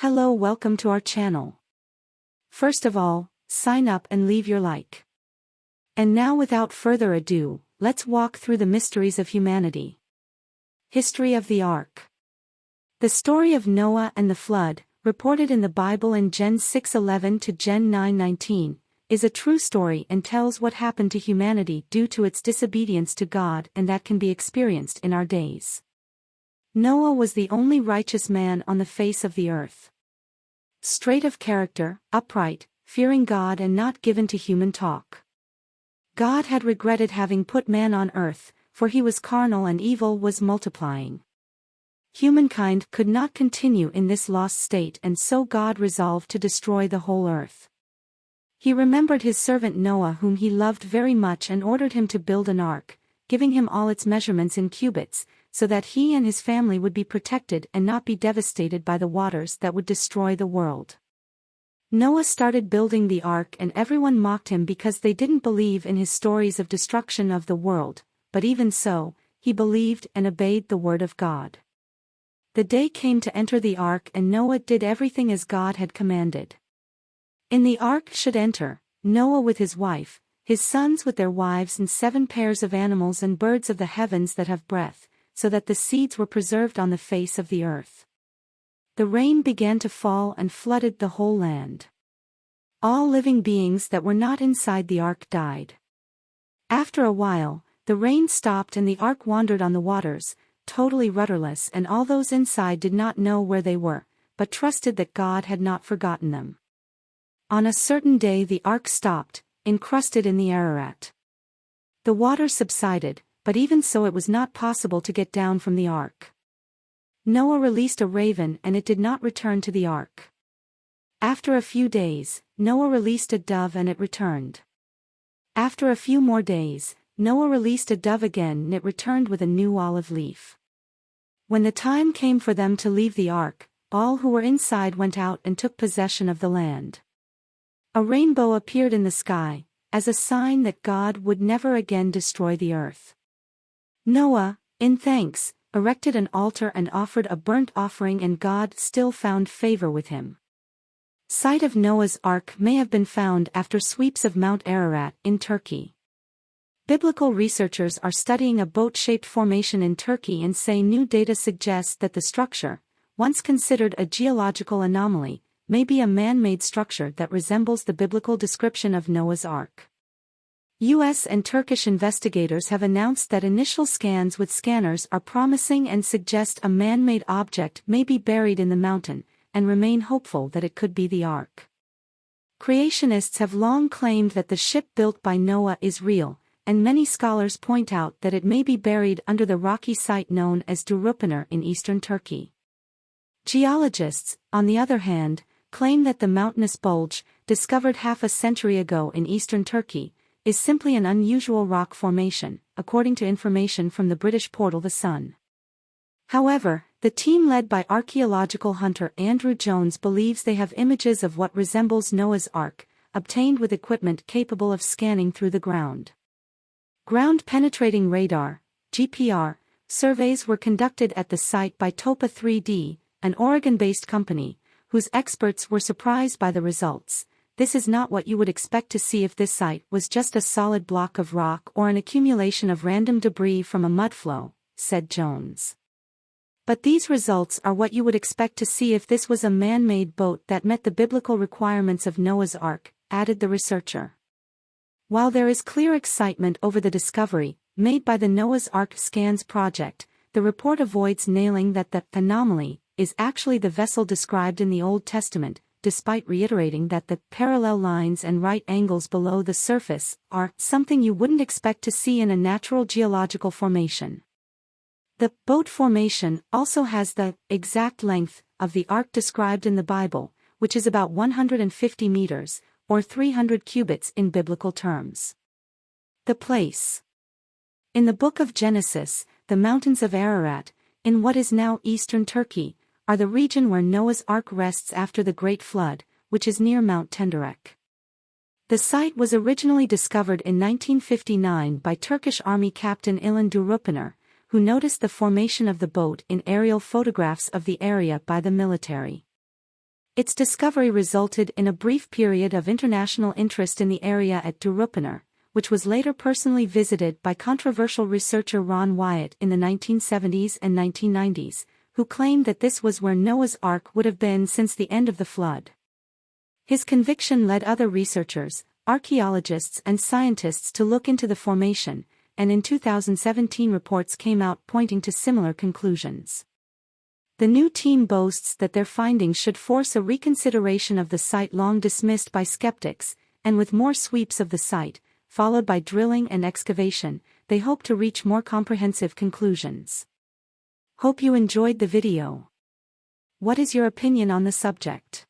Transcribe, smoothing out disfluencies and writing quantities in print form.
Hello, welcome to our channel. First of all, sign up and leave your like. And now without further ado, let's walk through the mysteries of humanity. History of the Ark. The story of Noah and the flood, reported in the Bible in Gen 6:11 to Gen 9:19, is a true story and tells what happened to humanity due to its disobedience to God and that can be experienced in our days. Noah was the only righteous man on the face of the earth. Straight of character, upright, fearing God and not given to human talk. God had regretted having put man on earth, for he was carnal and evil was multiplying. Humankind could not continue in this lost state, and so God resolved to destroy the whole earth. He remembered his servant Noah, whom he loved very much, and ordered him to build an ark, giving him all its measurements in cubits, so that he and his family would be protected and not be devastated by the waters that would destroy the world. Noah started building the ark, and everyone mocked him because they didn't believe in his stories of destruction of the world, but even so, he believed and obeyed the word of God. The day came to enter the ark, and Noah did everything as God had commanded. In the ark should enter Noah with his wife, his sons with their wives, and 7 pairs of animals and birds of the heavens that have breath, so that the seeds were preserved on the face of the earth. The rain began to fall and flooded the whole land. All living beings that were not inside the ark died. After a while, the rain stopped and the ark wandered on the waters, totally rudderless, and all those inside did not know where they were, but trusted that God had not forgotten them. On a certain day the ark stopped, encrusted in the Ararat. The water subsided, but even so it was not possible to get down from the ark. Noah released a raven and it did not return to the ark. After a few days, Noah released a dove and it returned. After a few more days, Noah released a dove again and it returned with a new olive leaf. When the time came for them to leave the ark, all who were inside went out and took possession of the land. A rainbow appeared in the sky, as a sign that God would never again destroy the earth. Noah, in thanks, erected an altar and offered a burnt offering, and God still found favor with him. Site of Noah's Ark may have been found after sweeps of Mount Ararat in Turkey. Biblical researchers are studying a boat-shaped formation in Turkey and say new data suggests that the structure, once considered a geological anomaly, may be a man-made structure that resembles the biblical description of Noah's Ark. U.S. and Turkish investigators have announced that initial scans with scanners are promising and suggest a man-made object may be buried in the mountain, and remain hopeful that it could be the ark. Creationists have long claimed that the ship built by Noah is real, and many scholars point out that it may be buried under the rocky site known as Durupınar in eastern Turkey. Geologists, on the other hand, claim that the mountainous bulge, discovered half a century ago in eastern Turkey, is simply an unusual rock formation, according to information from the British portal The Sun. However, the team led by archaeological hunter Andrew Jones believes they have images of what resembles Noah's Ark, obtained with equipment capable of scanning through the ground. Ground-penetrating radar, GPR, surveys were conducted at the site by Topa 3D, an Oregon-based company, whose experts were surprised by the results. This is not what you would expect to see if this site was just a solid block of rock or an accumulation of random debris from a mudflow, said Jones. But these results are what you would expect to see if this was a man-made boat that met the biblical requirements of Noah's Ark, added the researcher. While there is clear excitement over the discovery, made by the Noah's Ark Scans project, the report avoids nailing that the anomaly is actually the vessel described in the Old Testament, despite reiterating that the parallel lines and right angles below the surface are something you wouldn't expect to see in a natural geological formation. The boat formation also has the exact length of the ark described in the Bible, which is about 150 meters, or 300 cubits in biblical terms. The place. In the book of Genesis, the mountains of Ararat, in what is now eastern Turkey, are the region where Noah's Ark rests after the Great Flood, which is near Mount Tenderek. The site was originally discovered in 1959 by Turkish Army Captain İlhan Durupınar, who noticed the formation of the boat in aerial photographs of the area by the military. Its discovery resulted in a brief period of international interest in the area at Durupanar, which was later personally visited by controversial researcher Ron Wyatt in the 1970s and 1990s, who claimed that this was where Noah's Ark would have been since the end of the flood. His conviction led other researchers, archaeologists and scientists to look into the formation, and in 2017 reports came out pointing to similar conclusions. The new team boasts that their findings should force a reconsideration of the site long dismissed by skeptics, and with more sweeps of the site, followed by drilling and excavation, they hope to reach more comprehensive conclusions. Hope you enjoyed the video. What is your opinion on the subject?